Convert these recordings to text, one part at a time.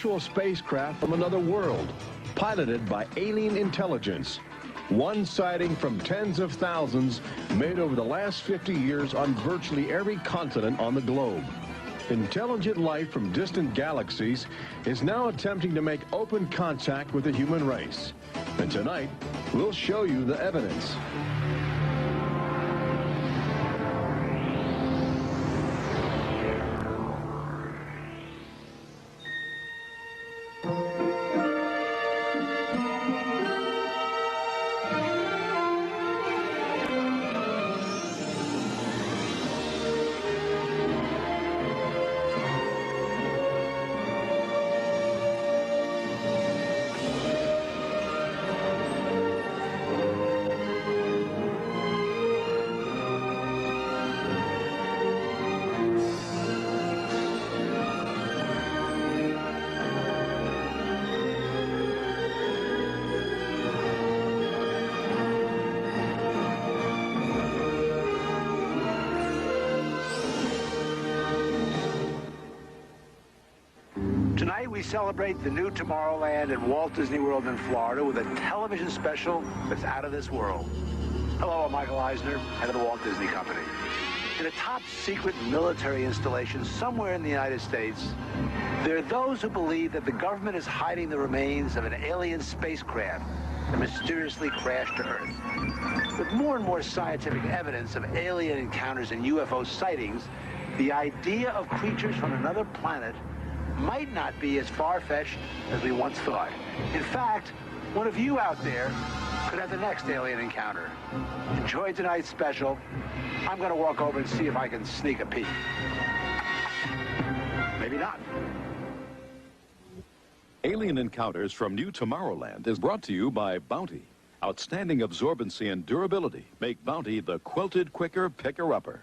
actual spacecraft from another world, piloted by alien intelligence. One sighting from tens of thousands made over the last 50 years on virtually every continent on the globe. Intelligent life from distant galaxies is now attempting to make open contact with the human race. And tonight, we'll show you the evidence. Tonight we celebrate the new Tomorrowland at Walt Disney World in Florida with a television special that's out of this world. Hello, I'm Michael Eisner, head of the Walt Disney Company. In a top-secret military installation somewhere in the United States, there are those who believe that the government is hiding the remains of an alien spacecraft that mysteriously crashed to Earth. With more and more scientific evidence of alien encounters and UFO sightings, the idea of creatures from another planet might not be as far-fetched as we once thought. In fact, one of you out there could have the next alien encounter. Enjoy tonight's special. I'm going to walk over and see if I can sneak a peek. Maybe not. Alien Encounters from New Tomorrowland is brought to you by Bounty. Outstanding absorbency and durability make Bounty the quilted quicker picker-upper.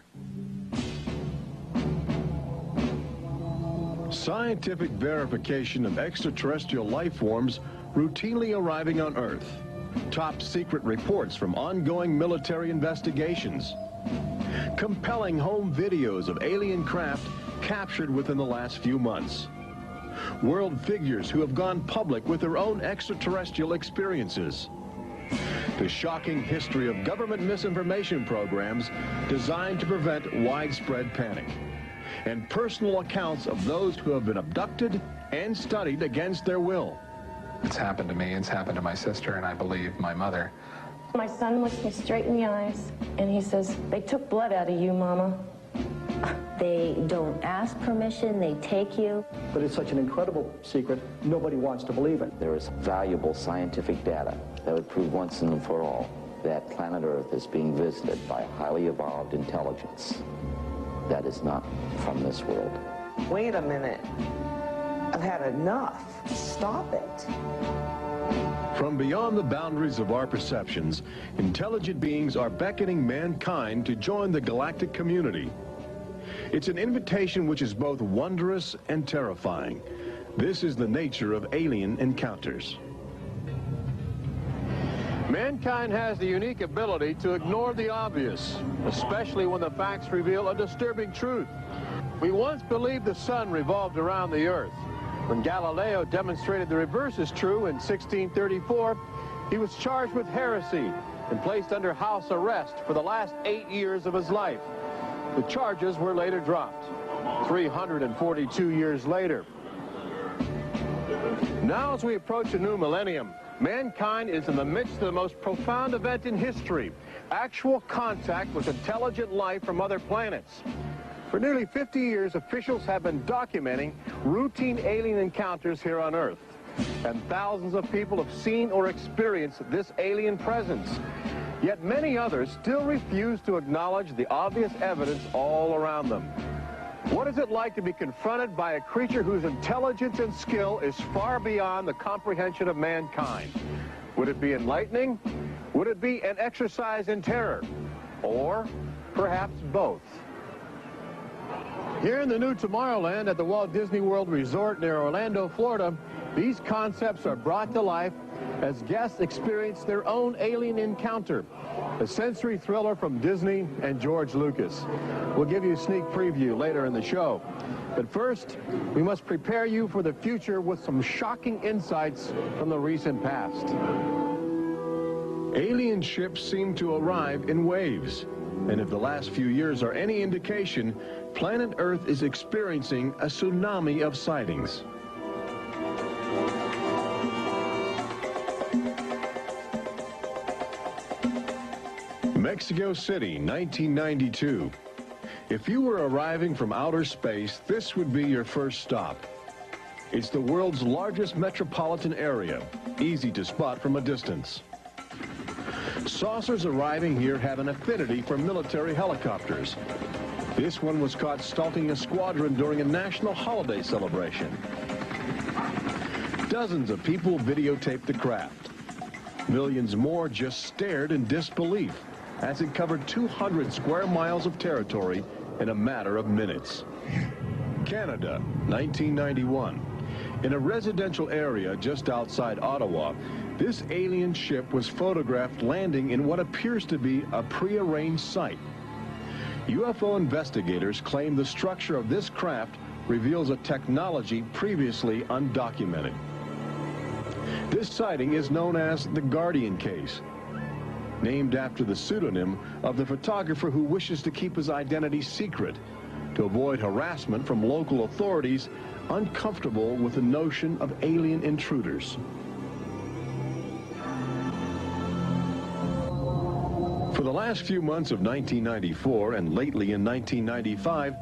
Scientific verification of extraterrestrial life forms routinely arriving on Earth. Top secret reports from ongoing military investigations. Compelling home videos of alien craft captured within the last few months. World figures who have gone public with their own extraterrestrial experiences. The shocking history of government misinformation programs designed to prevent widespread panic. And personal accounts of those who have been abducted and studied against their will. It's happened to me, it's happened to my sister, and I believe my mother. My son looks me straight in the eyes, and he says, "They took blood out of you, Mama." They don't ask permission, they take you. But it's such an incredible secret, nobody wants to believe it. There is valuable scientific data that would prove once and for all that planet Earth is being visited by highly evolved intelligence that is not from this world. Wait a minute. I've had enough. Stop it. From beyond the boundaries of our perceptions, intelligent beings are beckoning mankind to join the galactic community. It's an invitation which is both wondrous and terrifying. This is the nature of alien encounters. Mankind has the unique ability to ignore the obvious, especially when the facts reveal a disturbing truth. We once believed the sun revolved around the earth. When Galileo demonstrated the reverse is true in 1634, he was charged with heresy and placed under house arrest for the last 8 years of his life. The charges were later dropped, 342 years later. Now, as we approach a new millennium, mankind is in the midst of the most profound event in history, actual contact with intelligent life from other planets. For nearly 50 years, officials have been documenting routine alien encounters here on Earth. And thousands of people have seen or experienced this alien presence. Yet many others still refuse to acknowledge the obvious evidence all around them. What is it like to be confronted by a creature whose intelligence and skill is far beyond the comprehension of mankind? Would it be enlightening? Would it be an exercise in terror? Or perhaps both? Here in the new Tomorrowland at the Walt Disney World Resort near Orlando, Florida, these concepts are brought to life as guests experience their own alien encounter. a sensory thriller from Disney and George Lucas. We'll give you a sneak preview later in the show. But first, we must prepare you for the future with some shocking insights from the recent past. Alien ships seem to arrive in waves. And if the last few years are any indication, planet Earth is experiencing a tsunami of sightings. Mexico City, 1992. If you were arriving from outer space, this would be your first stop. It's the world's largest metropolitan area, easy to spot from a distance. Saucers arriving here have an affinity for military helicopters. This one was caught stalking a squadron during a national holiday celebration. Dozens of people videotaped the craft. Millions more just stared in disbelief as it covered 200 square miles of territory in a matter of minutes. Canada, 1991. In a residential area just outside Ottawa, this alien ship was photographed landing in what appears to be a prearranged site. UFO investigators claim the structure of this craft reveals a technology previously undocumented. This sighting is known as the Guardian case, named after the pseudonym of the photographer who wishes to keep his identity secret to avoid harassment from local authorities uncomfortable with the notion of alien intruders. For the last few months of 1994 and lately in 1995,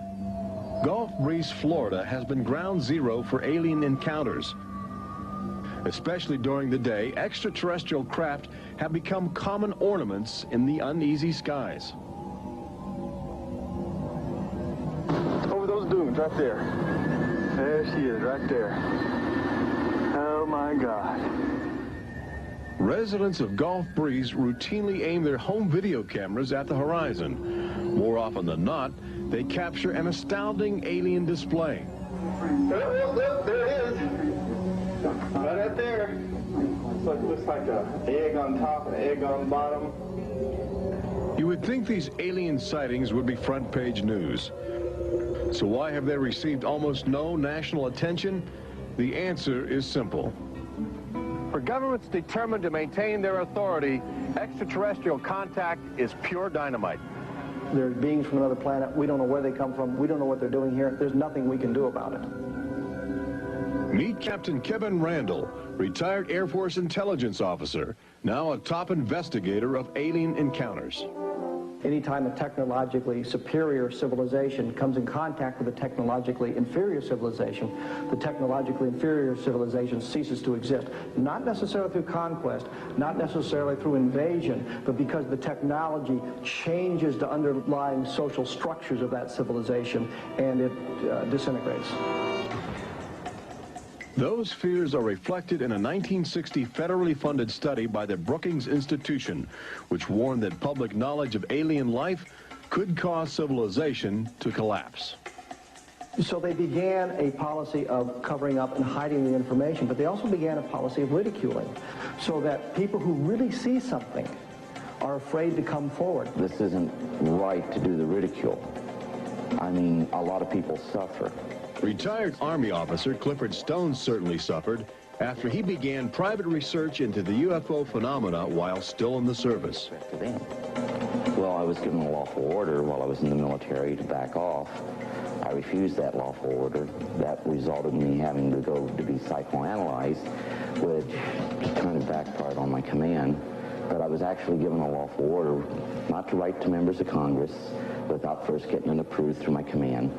Gulf Breeze, Florida has been ground zero for alien encounters. Especially during the day, extraterrestrial craft have become common ornaments in the uneasy skies. Over those dunes right there. There she is, right there. Oh my God. Residents of Gulf Breeze routinely aim their home video cameras at the horizon. More often than not, they capture an astounding alien display. There it is. Right up there. Looks like an egg on top and an egg on bottom. You would think these alien sightings would be front page news. So why have they received almost no national attention? The answer is simple. For governments determined to maintain their authority, extraterrestrial contact is pure dynamite. They're beings from another planet. We don't know where they come from. We don't know what they're doing here. There's nothing we can do about it. Meet Captain Kevin Randall, retired Air Force intelligence officer, now a top investigator of alien encounters. Anytime a technologically superior civilization comes in contact with a technologically inferior civilization, the technologically inferior civilization ceases to exist. Not necessarily through conquest, not necessarily through invasion, but because the technology changes the underlying social structures of that civilization and it disintegrates. Those fears are reflected in a 1960 federally funded study by the Brookings Institution, which warned that public knowledge of alien life could cause civilization to collapse. So they began a policy of covering up and hiding the information, but they also began a policy of ridiculing, so that people who really see something are afraid to come forward. This isn't right to do the ridicule. I mean, a lot of people suffer. Retired Army officer Clifford Stone certainly suffered after he began private research into the UFO phenomena while still in the service. Well, I was given a lawful order while I was in the military to back off. I refused that lawful order. That resulted in me having to go to be psychoanalyzed, which kind of backfired on my command. But I was actually given a lawful order not to write to members of Congress without first getting it approved through my command,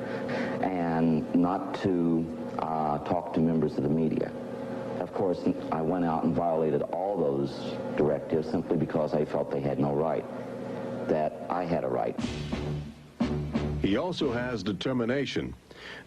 and not to talk to members of the media. Of course, I went out and violated all those directives simply because I felt they had no right, that I had a right. He also has determination.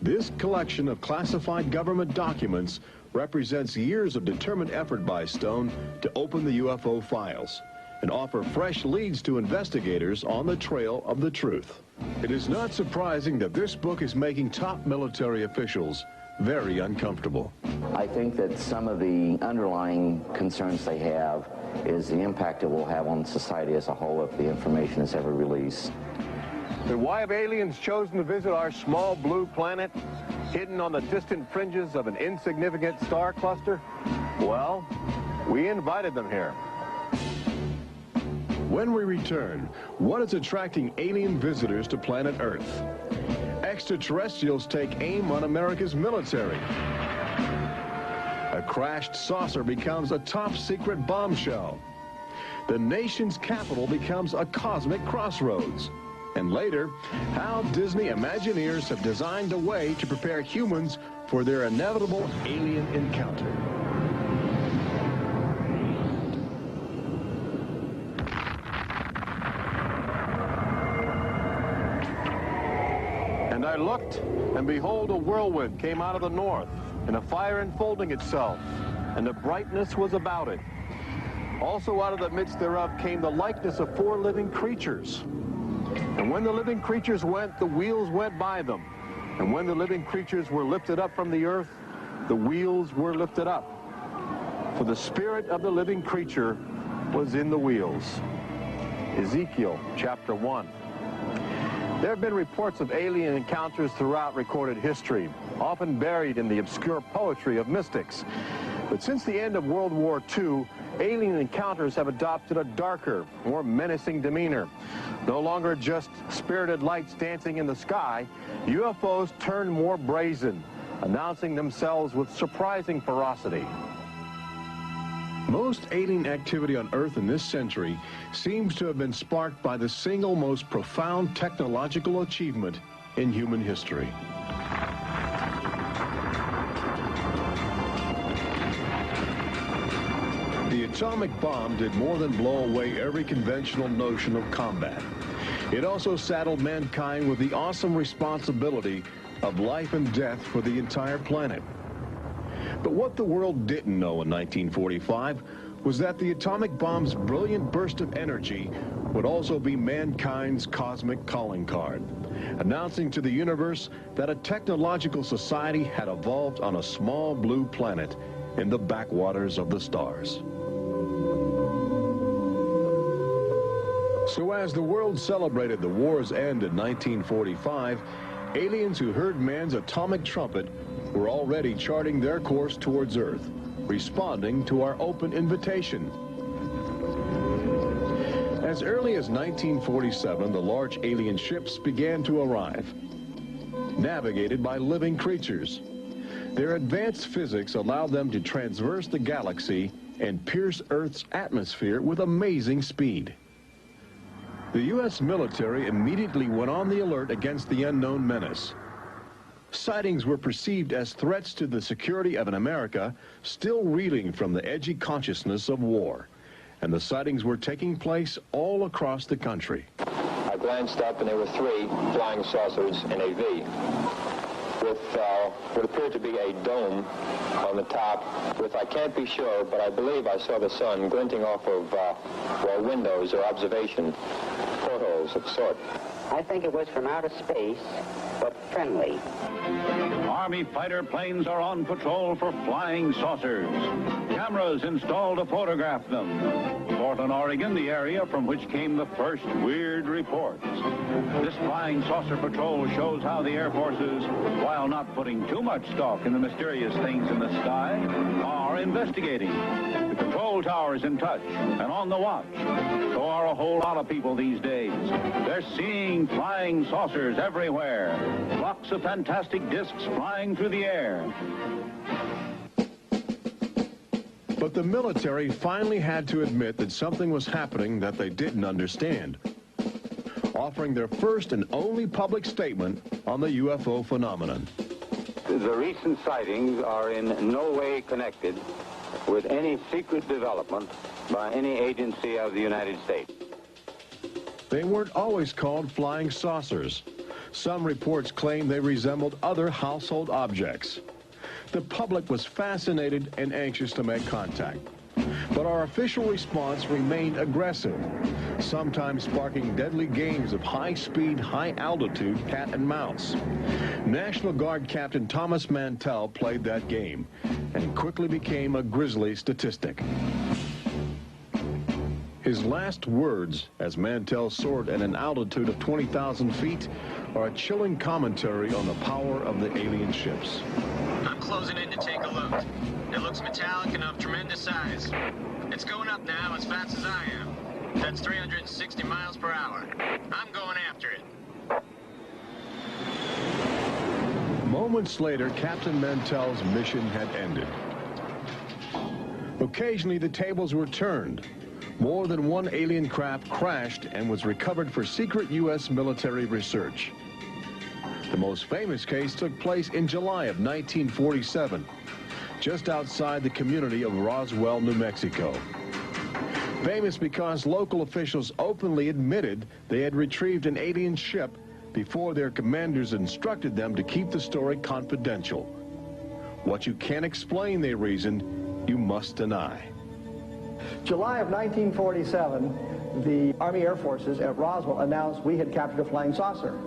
This collection of classified government documents represents years of determined effort by Stone to open the UFO files and offer fresh leads to investigators on the trail of the truth. It is not surprising that this book is making top military officials very uncomfortable. I think that some of the underlying concerns they have is the impact it will have on society as a whole if the information is ever released. But why have aliens chosen to visit our small blue planet, hidden on the distant fringes of an insignificant star cluster? Well, we invited them here. When we return, what is attracting alien visitors to planet Earth? Extraterrestrials take aim on America's military. A crashed saucer becomes a top-secret bombshell. The nation's capital becomes a cosmic crossroads. And later, how Disney Imagineers have designed a way to prepare humans for their inevitable alien encounter. And I looked, and behold, a whirlwind came out of the north, and a fire enfolding itself, and the brightness was about it. Also out of the midst thereof came the likeness of 4 living creatures. And when the living creatures went, the wheels went by them. And when the living creatures were lifted up from the earth, the wheels were lifted up. For the spirit of the living creature was in the wheels. Ezekiel chapter 1. There have been reports of alien encounters throughout recorded history, often buried in the obscure poetry of mystics. But since the end of World War II, alien encounters have adopted a darker, more menacing demeanor. No longer just spirited lights dancing in the sky, UFOs turn more brazen, announcing themselves with surprising ferocity. Most alien activity on Earth in this century seems to have been sparked by the single most profound technological achievement in human history. The atomic bomb did more than blow away every conventional notion of combat. It also saddled mankind with the awesome responsibility of life and death for the entire planet. But what the world didn't know in 1945 was that the atomic bomb's brilliant burst of energy would also be mankind's cosmic calling card, announcing to the universe that a technological society had evolved on a small blue planet in the backwaters of the stars. So as the world celebrated the war's end in 1945, aliens who heard man's atomic trumpet were already charting their course towards Earth, responding to our open invitation. As early as 1947, the large alien ships began to arrive, navigated by living creatures. Their advanced physics allowed them to traverse the galaxy and pierce Earth's atmosphere with amazing speed. The U.S. military immediately went on the alert against the unknown menace. Sightings were perceived as threats to the security of an America still reeling from the edgy consciousness of war. And the sightings were taking place all across the country. I glanced up and there were 3 flying saucers in a V with what appeared to be a dome on the top with, I can't be sure, but I believe I saw the sun glinting off of windows or observation portholes of sort. I think it was from outer space, but friendly. Army fighter planes are on patrol for flying saucers. Cameras installed to photograph them. Portland, Oregon, the area from which came the first weird reports. This flying saucer patrol shows how the Air Forces, while not putting too much stock in the mysterious things in the sky, are investigating. The control tower is in touch and on the watch. So are a whole lot of people these days. They're seeing flying saucers everywhere. Flocks of fantastic discs flying through the air. But the military finally had to admit that something was happening that they didn't understand, offering their first and only public statement on the UFO phenomenon. The recent sightings are in no way connected with any secret development by any agency of the United States. They weren't always called flying saucers. Some reports claim they resembled other household objects. The public was fascinated and anxious to make contact. But our official response remained aggressive, sometimes sparking deadly games of high-speed, high-altitude cat and mouse. National Guard Captain Thomas Mantell played that game and quickly became a grisly statistic. His last words, as Mantell soared at an altitude of 20,000 feet, are a chilling commentary on the power of the alien ships. I'm closing in to take a look. It looks metallic and of tremendous size. It's going up now as fast as I am. That's 360 miles per hour. I'm going after it. Moments later, Captain Mantell's mission had ended. Occasionally, the tables were turned. More than one alien craft crashed and was recovered for secret U.S. military research. The most famous case took place in July of 1947, just outside the community of Roswell, New Mexico. Famous because local officials openly admitted they had retrieved an alien ship before their commanders instructed them to keep the story confidential. What you can't explain, they reasoned, you must deny. July of 1947, the Army Air Forces at Roswell announced we had captured a flying saucer.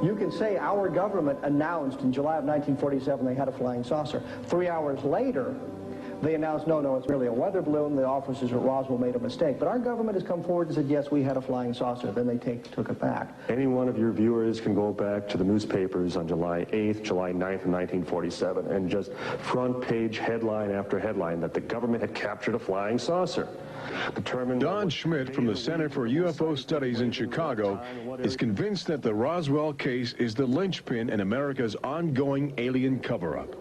You can say our government announced in July of 1947 they had a flying saucer. 3 hours later, they announced, no, it's merely a weather balloon. The officers at Roswell made a mistake. But our government has come forward and said, yes, we had a flying saucer. Then they took it back. Any one of your viewers can go back to the newspapers on July 8th, July 9th of 1947, and just front page headline after headline that the government had captured a flying saucer. Don Schmidt from the Center for UFO Studies in Chicago is convinced that the Roswell case is the linchpin in America's ongoing alien cover-up.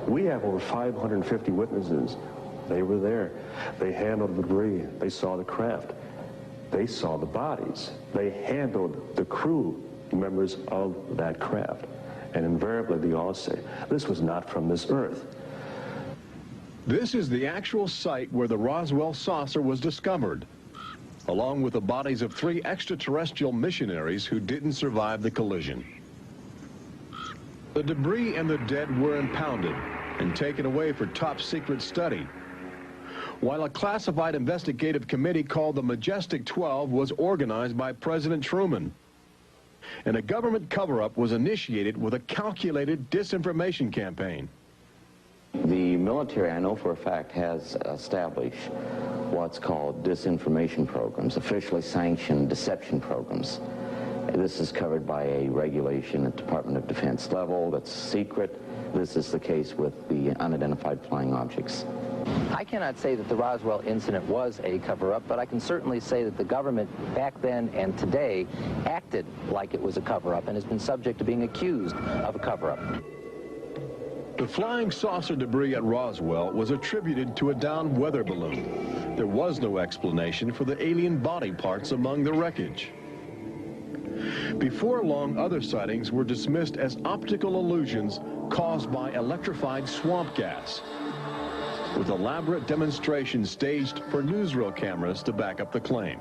We have over 550 witnesses. They were there. They handled the debris. They saw the craft. They saw the bodies. They handled the crew members of that craft. And invariably, they all say, this was not from this earth. This is the actual site where the Roswell saucer was discovered, along with the bodies of 3 extraterrestrial missionaries who didn't survive the collision. The debris and the dead were impounded and taken away for top-secret study, while a classified investigative committee called the Majestic 12 was organized by President Truman. And a government cover-up was initiated with a calculated disinformation campaign. The military, I know for a fact, has established what's called disinformation programs, officially sanctioned deception programs. This is covered by a regulation at Department of Defense level that's secret. This is the case with the unidentified flying objects. I cannot say that the Roswell incident was a cover-up, but I can certainly say that the government back then and today acted like it was a cover-up and has been subject to being accused of a cover-up. The flying saucer debris at Roswell was attributed to a downed weather balloon. There was no explanation for the alien body parts among the wreckage. Before long, other sightings were dismissed as optical illusions caused by electrified swamp gas, with elaborate demonstrations staged for newsreel cameras to back up the claim.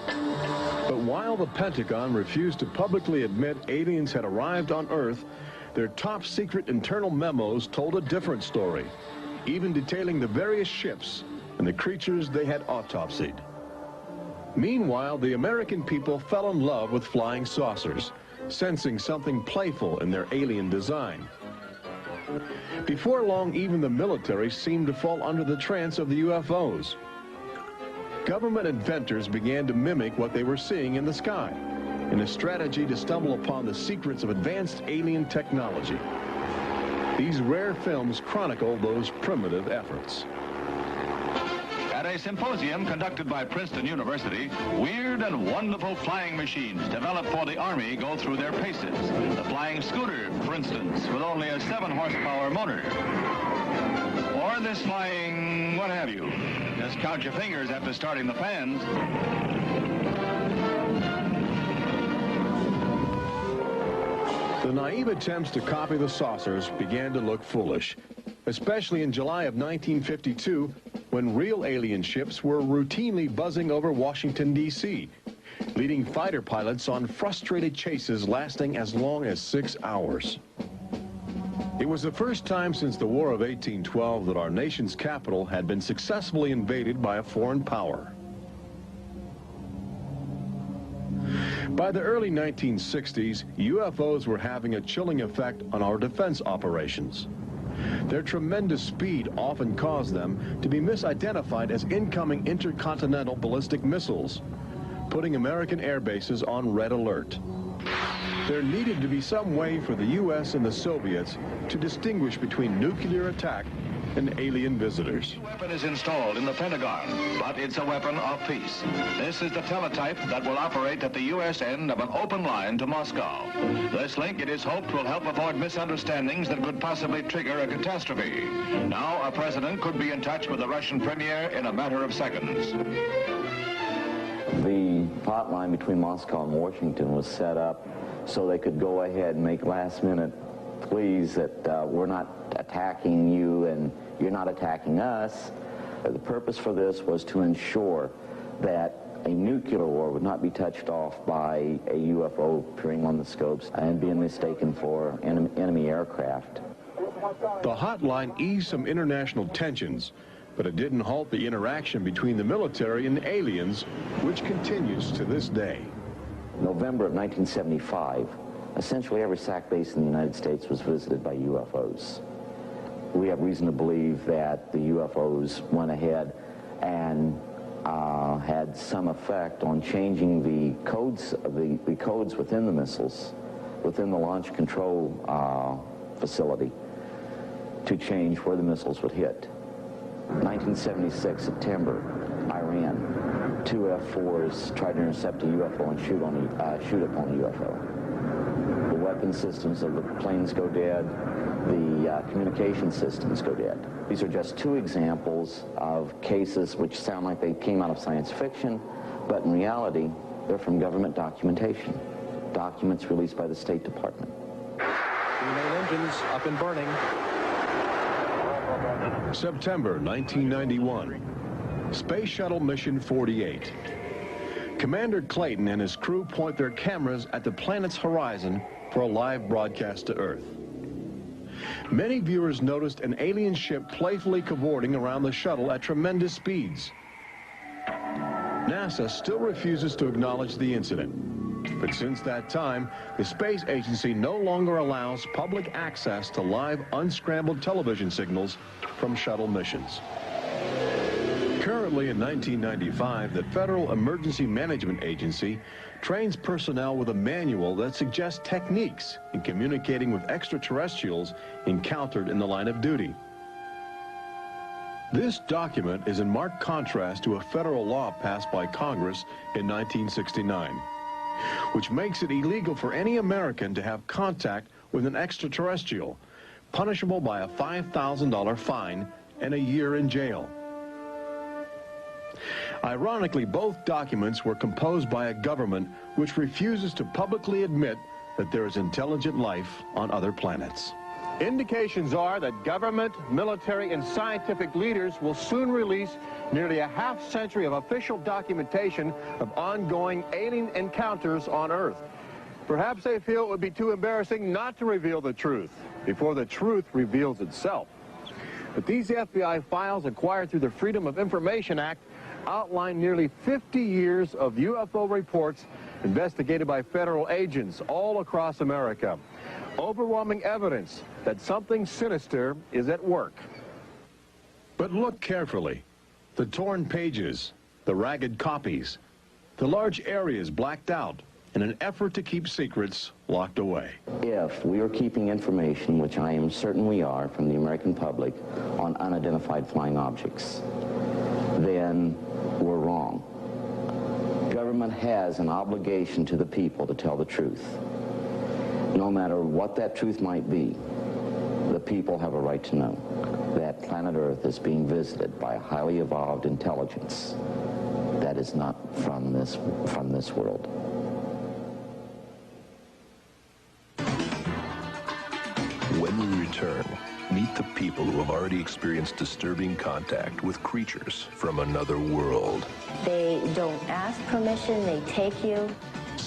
But while the Pentagon refused to publicly admit aliens had arrived on Earth, their top-secret internal memos told a different story, even detailing the various ships and the creatures they had autopsied. Meanwhile, the American people fell in love with flying saucers, sensing something playful in their alien design. Before long, even the military seemed to fall under the trance of the UFOs. Government inventors began to mimic what they were seeing in the sky, in a strategy to stumble upon the secrets of advanced alien technology. These rare films chronicle those primitive efforts. At a symposium conducted by Princeton University, weird and wonderful flying machines developed for the Army go through their paces. The flying scooter, for instance, with only a 7-horsepower motor. Or this flying what have you. Just count your fingers after starting the fans. The naive attempts to copy the saucers began to look foolish, especially in July of 1952, when real alien ships were routinely buzzing over Washington, D.C., leading fighter pilots on frustrated chases lasting as long as 6 hours. It was the first time since the War of 1812 that our nation's capital had been successfully invaded by a foreign power. By the early 1960s, UFOs were having a chilling effect on our defense operations. Their tremendous speed often caused them to be misidentified as incoming intercontinental ballistic missiles, putting American air bases on red alert. There needed to be some way for the U.S. and the Soviets to distinguish between nuclear attack and alien visitors. The weapon is installed in the Pentagon, but it's a weapon of peace. This is the teletype that will operate at the U.S. end of an open line to Moscow. This link, it is hoped, will help avoid misunderstandings that could possibly trigger a catastrophe. Now, a president could be in touch with the Russian premier in a matter of seconds. The hotline between Moscow and Washington was set up so they could go ahead and make last-minute pleas that we're not attacking you and you're not attacking us. The purpose for this was to ensure that a nuclear war would not be touched off by a UFO appearing on the scopes and being mistaken for enemy aircraft. The hotline eased some international tensions, but it didn't halt the interaction between the military and the aliens, which continues to this day. November of 1975, essentially every SAC base in the United States was visited by UFOs. We have reason to believe that the UFOs went ahead and had some effect on changing the codes within the missiles, within the launch control facility, to change where the missiles would hit. 1976, September, Iran. 2 F-4s tried to intercept a UFO and shoot upon a UFO. The weapon systems of the planes go dead. The communication systems go dead. These are just 2 examples of cases which sound like they came out of science fiction, but in reality, they're from government documentation. Documents released by the State Department. 3 main engines up and burning. September 1991. Space Shuttle Mission 48. Commander Clayton and his crew point their cameras at the planet's horizon for a live broadcast to Earth. Many viewers noticed an alien ship playfully cavorting around the shuttle at tremendous speeds. NASA still refuses to acknowledge the incident. But since that time, the space agency no longer allows public access to live unscrambled television signals from shuttle missions. Currently in 1995, the Federal Emergency Management Agency trains personnel with a manual that suggests techniques in communicating with extraterrestrials encountered in the line of duty. This document is in marked contrast to a federal law passed by Congress in 1969, which makes it illegal for any American to have contact with an extraterrestrial, punishable by a $5,000 fine and a year in jail. Ironically, both documents were composed by a government which refuses to publicly admit that there is intelligent life on other planets. Indications are that government, military, and scientific leaders will soon release nearly a half-century of official documentation of ongoing alien encounters on Earth. Perhaps they feel it would be too embarrassing not to reveal the truth before the truth reveals itself. But these FBI files acquired through the Freedom of Information Act outline nearly 50 years of UFO reports investigated by federal agents all across America. Overwhelming evidence that something sinister is at work. But look carefully. The torn pages, the ragged copies, the large areas blacked out in an effort to keep secrets locked away. If we are keeping information, which I am certain we are, from the American public on unidentified flying objects, then we're wrong. Government has an obligation to the people to tell the truth. No matter what that truth might be, the people have a right to know that planet Earth is being visited by a highly evolved intelligence that is not from this world. When we return, meet the people who have already experienced disturbing contact with creatures from another world. They don't ask permission, they take you.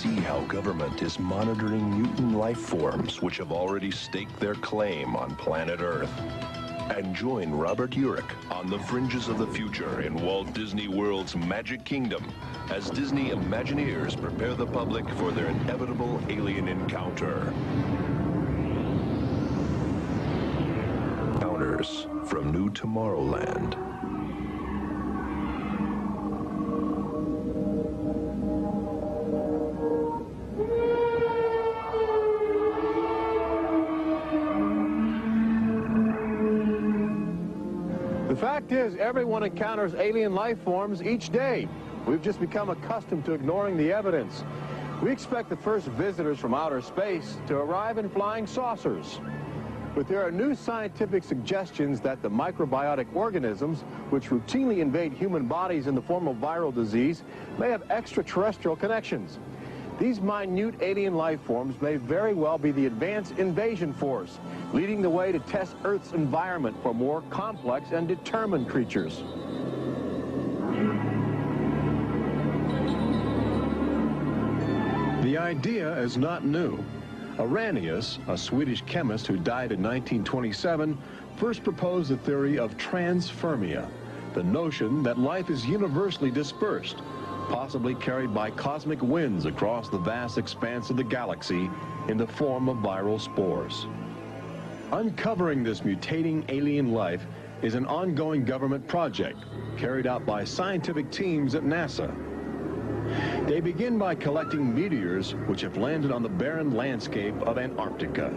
see how government is monitoring mutant life forms which have already staked their claim on planet Earth. And join Robert Urich on the fringes of the future in Walt Disney World's Magic Kingdom as Disney Imagineers prepare the public for their inevitable alien encounter. Encounters from New Tomorrowland. The fact is, everyone encounters alien life forms each day. We've just become accustomed to ignoring the evidence. We expect the first visitors from outer space to arrive in flying saucers. But there are new scientific suggestions that the microbiotic organisms, which routinely invade human bodies in the form of viral disease, may have extraterrestrial connections. These minute alien life forms may very well be the advanced invasion force, leading the way to test Earth's environment for more complex and determined creatures. The idea is not new. Arrhenius, a Swedish chemist who died in 1927, first proposed the theory of transfermia, the notion that life is universally dispersed, possibly carried by cosmic winds across the vast expanse of the galaxy in the form of viral spores. Uncovering this mutating alien life is an ongoing government project carried out by scientific teams at NASA. They begin by collecting meteors which have landed on the barren landscape of Antarctica.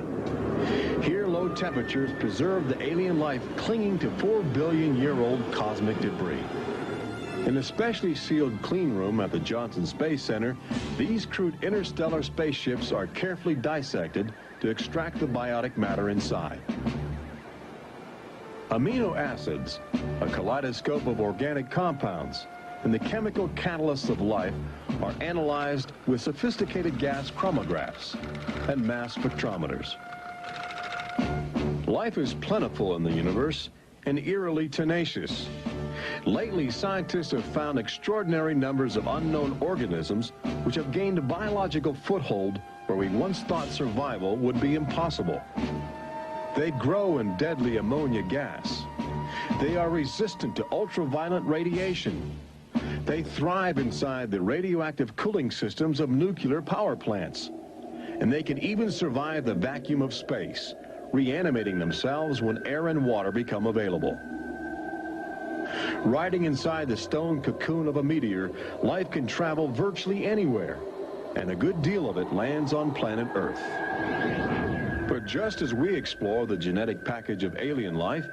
Here, low temperatures preserve the alien life clinging to 4 billion-year-old cosmic debris. In a specially sealed clean room at the Johnson Space Center, these crude interstellar spaceships are carefully dissected to extract the biotic matter inside. Amino acids, a kaleidoscope of organic compounds, and the chemical catalysts of life are analyzed with sophisticated gas chromatographs and mass spectrometers. Life is plentiful in the universe and eerily tenacious. Lately, scientists have found extraordinary numbers of unknown organisms which have gained a biological foothold where we once thought survival would be impossible. They grow in deadly ammonia gas. They are resistant to ultraviolet radiation. They thrive inside the radioactive cooling systems of nuclear power plants. And they can even survive the vacuum of space, reanimating themselves when air and water become available. Riding inside the stone cocoon of a meteor, life can travel virtually anywhere, and a good deal of it lands on planet Earth. But just as we explore the genetic package of alien life,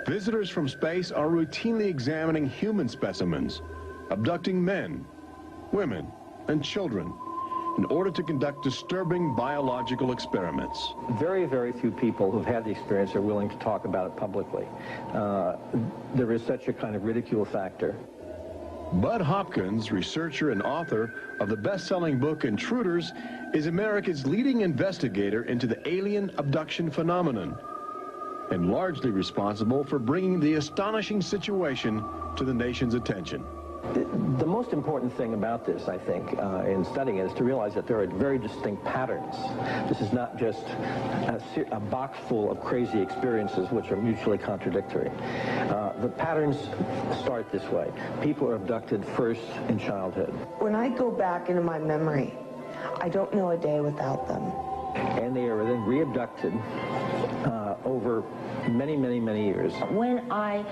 visitors from space are routinely examining human specimens, abducting men, women, and children in order to conduct disturbing biological experiments. Very, very few people who've had the experience are willing to talk about it publicly. There is such a kind of ridicule factor. Bud Hopkins, researcher and author of the best-selling book Intruders, is America's leading investigator into the alien abduction phenomenon and largely responsible for bringing the astonishing situation to the nation's attention. The most important thing about this, I think, in studying it, is to realize that there are very distinct patterns. This is not just a box full of crazy experiences which are mutually contradictory. The patterns start this way. People are abducted first in childhood. When I go back into my memory, I don't know a day without them. And they are then re-abducted over many, many, many years. When I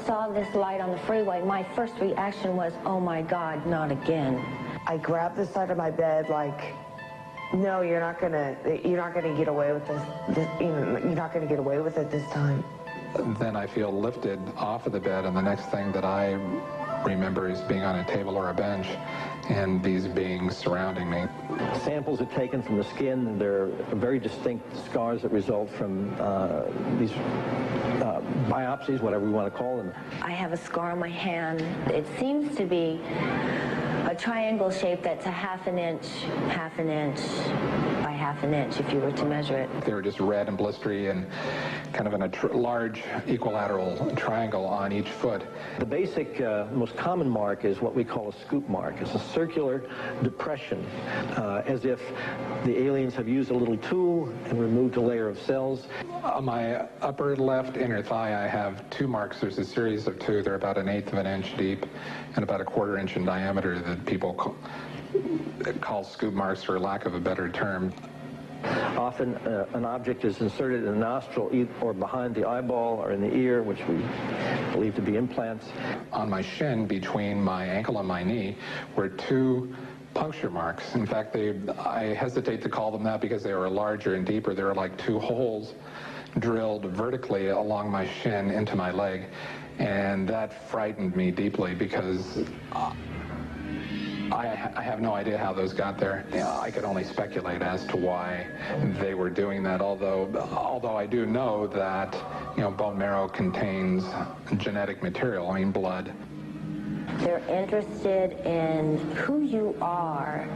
saw this light on the freeway, my first reaction was, oh my God, not again. I grabbed the side of my bed like, no, you're not gonna get away with this. You're not gonna get away with it this time. Then I feel lifted off of the bed, and the next thing that I remember is being on a table or a bench and these beings surrounding me. Samples are taken from the skin. There are very distinct scars that result from these biopsies, whatever we want to call them. I have a scar on my hand. It seems to be a a triangle shape that's a half an inch by half an inch if you were to measure it. They were just red and blistery and kind of in a large equilateral triangle on each foot. The basic, most common mark is what we call a scoop mark. It's a circular depression, as if the aliens have used a little tool and removed a layer of cells. On my upper left inner thigh, I have 2 marks. There's a series of 2. They're about 1/8 of an inch deep and about 1/4 inch in diameter that people call scoop marks, for lack of a better term. Often an object is inserted in the nostril or behind the eyeball or in the ear, which we believe to be implants. On my shin, between my ankle and my knee, were 2 puncture marks. In fact, I hesitate to call them that because they were larger and deeper. They were like 2 holes drilled vertically along my shin into my leg. And that frightened me deeply because I have no idea how those got there. I could only speculate as to why they were doing that, although I do know that, bone marrow contains genetic material, blood. They're interested in who you are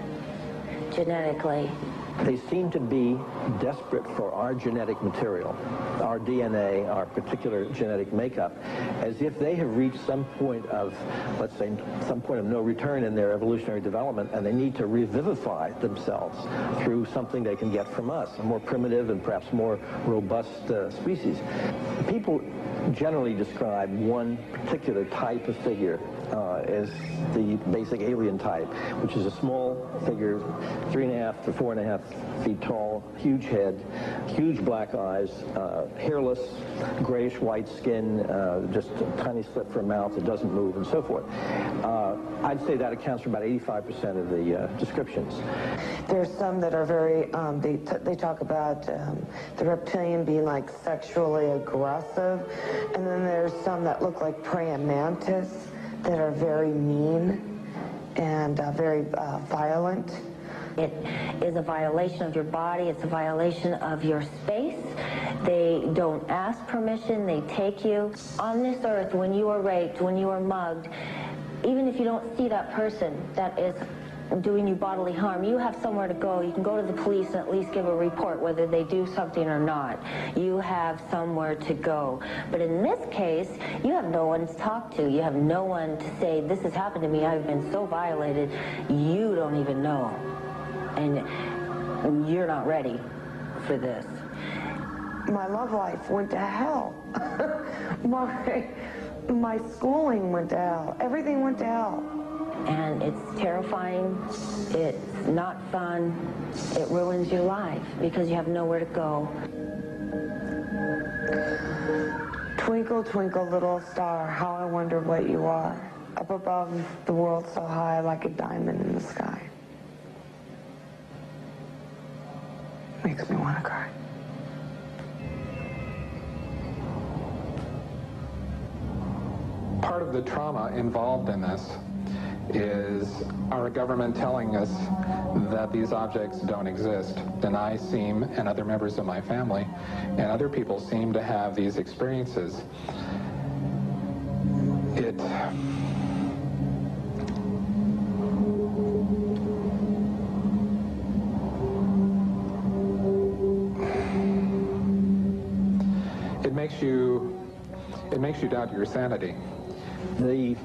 genetically. They seem to be desperate for our genetic material, our DNA, our particular genetic makeup, as if they have reached some point of, let's say, some point of no return in their evolutionary development, and they need to revivify themselves through something they can get from us, a more primitive and perhaps more robust species. People generally describe one particular type of figure as the basic alien type, which is a small figure, 3.5 to 4.5 feet tall, huge head, huge black eyes, hairless, grayish-white skin, just a tiny slit for a mouth that doesn't move, and so forth. I'd say that accounts for about 85% of the descriptions. There's some that are very, they talk about the reptilian being like sexually aggressive, and then there's some that look like praying mantis that are very mean and very violent. It is a violation of your body. It's a violation of your space. They don't ask permission. They take you. On this earth, when you are raped, when you are mugged, even if you don't see that person that is doing you bodily harm, you have somewhere to go. You can go to the police and at least give a report whether they do something or not. You have somewhere to go. But in this case, you have no one to talk to. You have no one to say, this has happened to me. I've been so violated. You don't even know. And you're not ready for this. My love life went to hell. My schooling went to hell. Everything went to hell. And it's terrifying, it's not fun, it ruins your life because you have nowhere to go. Twinkle, twinkle, little star, how I wonder what you are. Up above the world so high like a diamond in the sky. Makes me want to cry. Part of the trauma involved in this is our government telling us that these objects don't exist. And I seem, and other members of my family, and other people seem to have these experiences. It makes you doubt your sanity. The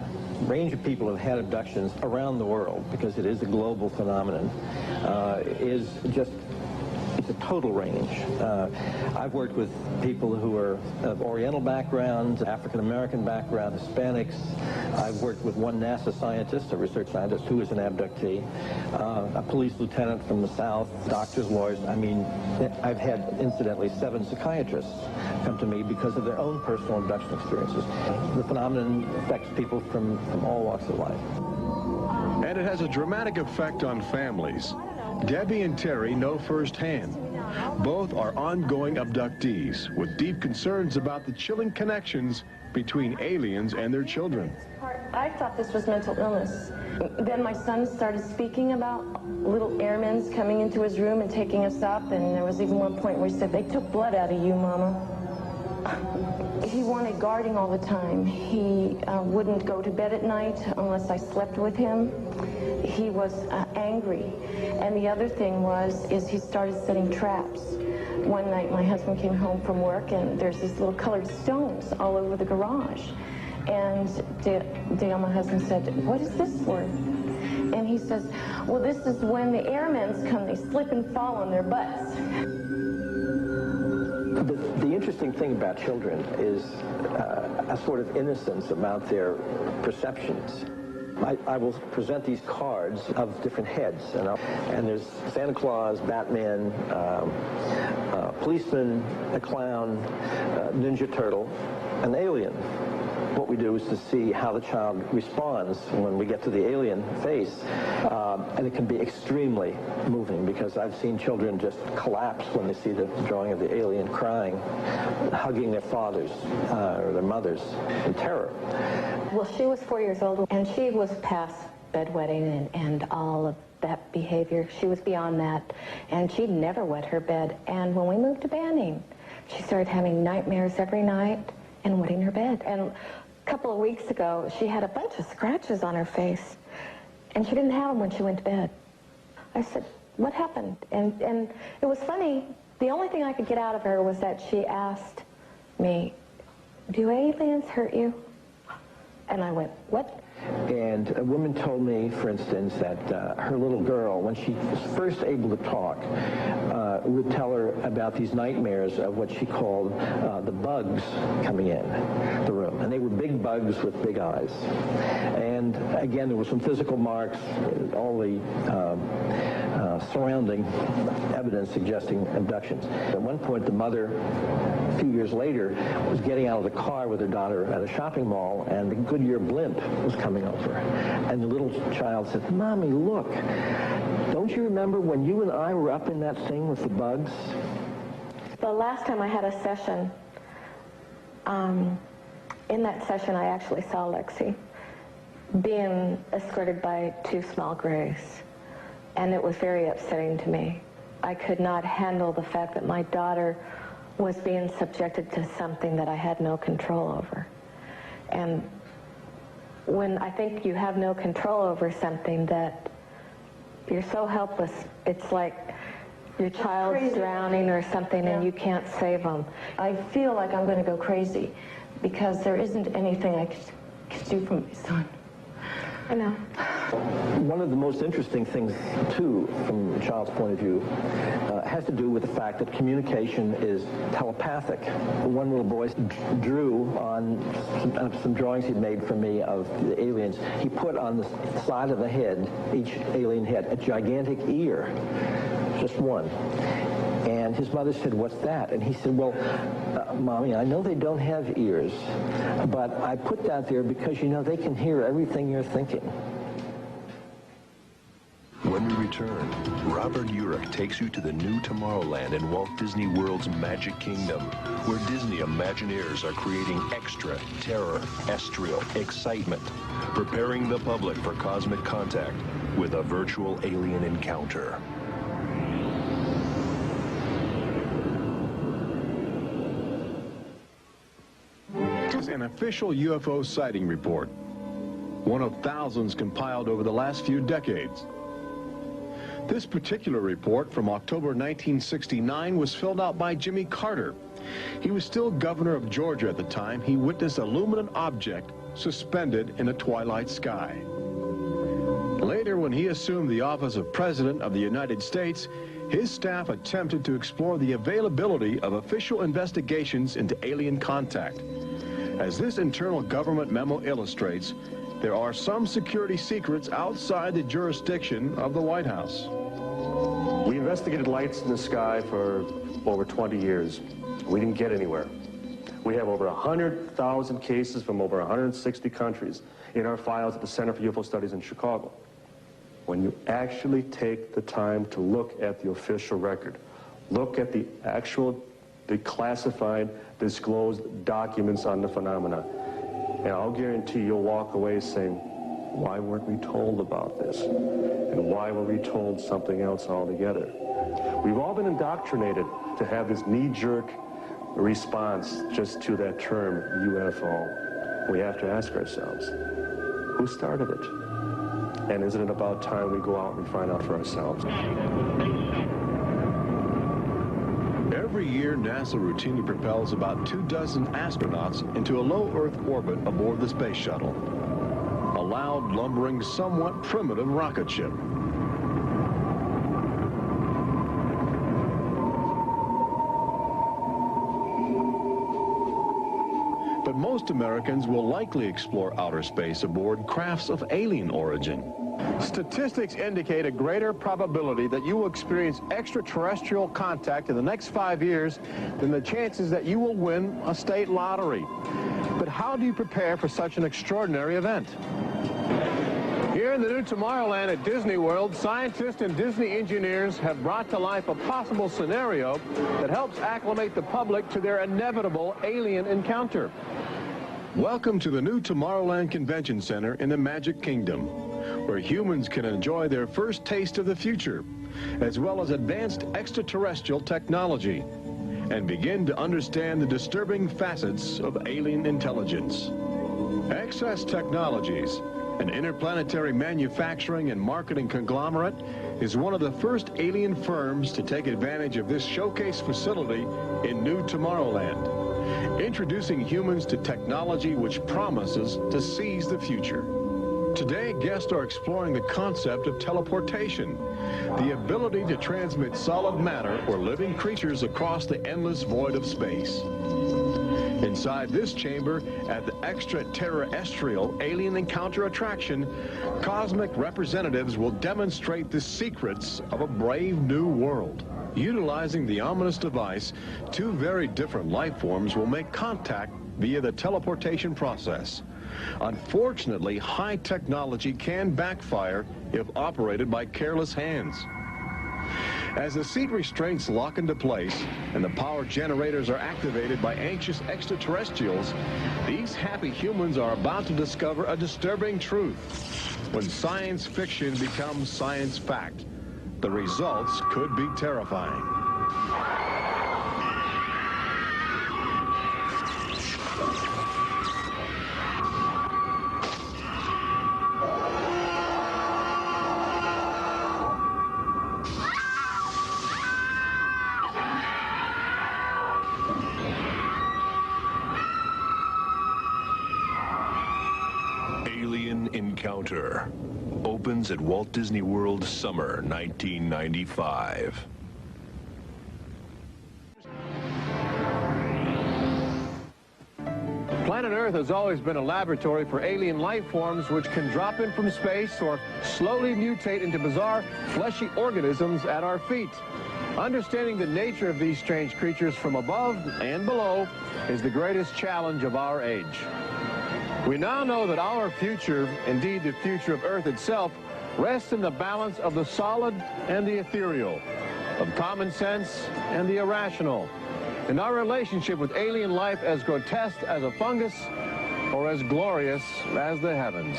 range of people who have had abductions around the world, because it is a global phenomenon, is just, it's a total range. I've worked with people who are of Oriental backgrounds, African-American background, Hispanics. I've worked with one NASA scientist, a research scientist, who is an abductee, a police lieutenant from the South, doctors, lawyers. I mean, I've had, incidentally, 7 psychiatrists come to me because of their own personal abduction experiences. The phenomenon affects people from all walks of life. And it has a dramatic effect on families. Debbie and Terry know firsthand. Both are ongoing abductees with deep concerns about the chilling connections between aliens and their children. I thought this was mental illness. Then my son started speaking about little airmen coming into his room and taking us up, and there was even one point where he said, "They took blood out of you, Mama." He wanted guarding all the time. He wouldn't go to bed at night unless I slept with him. he was angry. And the other thing is he started setting traps. One night my husband came home from work and there's these little colored stones all over the garage. And Dale, my husband, said, "What is this for?" And he says, "Well, this is when the airmen come, they slip and fall on their butts." The interesting thing about children is a sort of innocence about their perceptions. I will present these cards of different heads, and there's Santa Claus, Batman, policeman, a clown, Ninja Turtle, an alien. What we do is to see how the child responds when we get to the alien face, and it can be extremely moving, because I've seen children just collapse when they see the drawing of the alien, crying, hugging their fathers or their mothers in terror. Well, she was 4 years old, and she was past bedwetting and all of that behavior. She was beyond that, and she'd never wet her bed. And when we moved to Banning, she started having nightmares every night and wetting her bed. And a couple of weeks ago, she had a bunch of scratches on her face, and she didn't have them when she went to bed. I said, "What happened?" And it was funny. The only thing I could get out of her was that she asked me, "Do aliens hurt you?" And I went, "What?" And a woman told me, for instance, that her little girl, when she was first able to talk, would tell her about these nightmares of what she called the bugs coming in the room. And they were big bugs with big eyes. And again, there were some physical marks, all the surrounding evidence suggesting abductions. At one point, the mother, a few years later, was getting out of the car with her daughter at a shopping mall, and the Goodyear blimp was coming over. And the little child said, "Mommy, look, don't you remember when you and I were up in that thing with the bugs?" The last time I had a session, in that session I actually saw Lexi being escorted by two small grays. And it was very upsetting to me. I could not handle the fact that my daughter was being subjected to something that I had no control over. And when I think you have no control over something, that you're so helpless, it's like your child's drowning or something, and you can't save them. I feel like I'm going to go crazy because there isn't anything I could do for my son. I know. One of the most interesting things, too, from a child's point of view, has to do with the fact that communication is telepathic. One little boy drew on some drawings he'd made for me of the aliens. He put on the side of the head, each alien head, a gigantic ear, just one. And his mother said, "What's that?" And he said, "Well, Mommy, I know they don't have ears, but I put that there because, you know, they can hear everything you're thinking." When we return, Robert Urich takes you to the new Tomorrowland in Walt Disney World's Magic Kingdom, where Disney Imagineers are creating extra terrestrial excitement, preparing the public for cosmic contact with a virtual alien encounter. An official UFO sighting report, one of thousands compiled over the last few decades. This particular report from October 1969 was filled out by Jimmy Carter. He was still governor of Georgia at the time. He witnessed a luminous object suspended in a twilight sky. Later, when he assumed the office of President of the United States, his staff attempted to explore the availability of official investigations into alien contact. As this internal government memo illustrates, there are some security secrets outside the jurisdiction of the White House. We investigated lights in the sky for over 20 years. We didn't get anywhere. We have over 100,000 cases from over 160 countries in our files at the Center for UFO Studies in Chicago. When you actually take the time to look at the official record, look at the classified, disclosed documents on the phenomena, and I'll guarantee you'll walk away saying, why weren't we told about this? And why were we told something else altogether? We've all been indoctrinated to have this knee-jerk response just to that term, UFO. We have to ask ourselves, who started it? And isn't it about time we go out and find out for ourselves? Every year, NASA routinely propels about 24 astronauts into a low Earth orbit aboard the space shuttle, a loud, lumbering, somewhat primitive rocket ship. But most Americans will likely explore outer space aboard crafts of alien origin. Statistics indicate a greater probability that you will experience extraterrestrial contact in the next 5 years than the chances that you will win a state lottery. But how do you prepare for such an extraordinary event? Here in the new Tomorrowland at Disney World, scientists and Disney engineers have brought to life a possible scenario that helps acclimate the public to their inevitable alien encounter. Welcome to the new Tomorrowland Convention Center in the Magic Kingdom, where humans can enjoy their first taste of the future, as well as advanced extraterrestrial technology, and begin to understand the disturbing facets of alien intelligence. Access Technologies, an interplanetary manufacturing and marketing conglomerate, is one of the first alien firms to take advantage of this showcase facility in new Tomorrowland, introducing humans to technology which promises to seize the future. Today, guests are exploring the concept of teleportation, the ability to transmit solid matter or living creatures across the endless void of space. Inside this chamber, at the extraterrestrial alien encounter attraction, cosmic representatives will demonstrate the secrets of a brave new world. Utilizing the ominous device, two very different life forms will make contact via the teleportation process. Unfortunately, high technology can backfire if operated by careless hands. As the seat restraints lock into place and the power generators are activated by anxious extraterrestrials, these happy humans are about to discover a disturbing truth. When science fiction becomes science fact, the results could be terrifying. Alien Encounter opens at Walt Disney World summer 1995. Planet Earth has always been a laboratory for alien life forms which can drop in from space or slowly mutate into bizarre, fleshy organisms at our feet. Understanding the nature of these strange creatures from above and below is the greatest challenge of our age. We now know that our future, indeed the future of Earth itself, rests in the balance of the solid and the ethereal, of common sense and the irrational, in our relationship with alien life as grotesque as a fungus or as glorious as the heavens.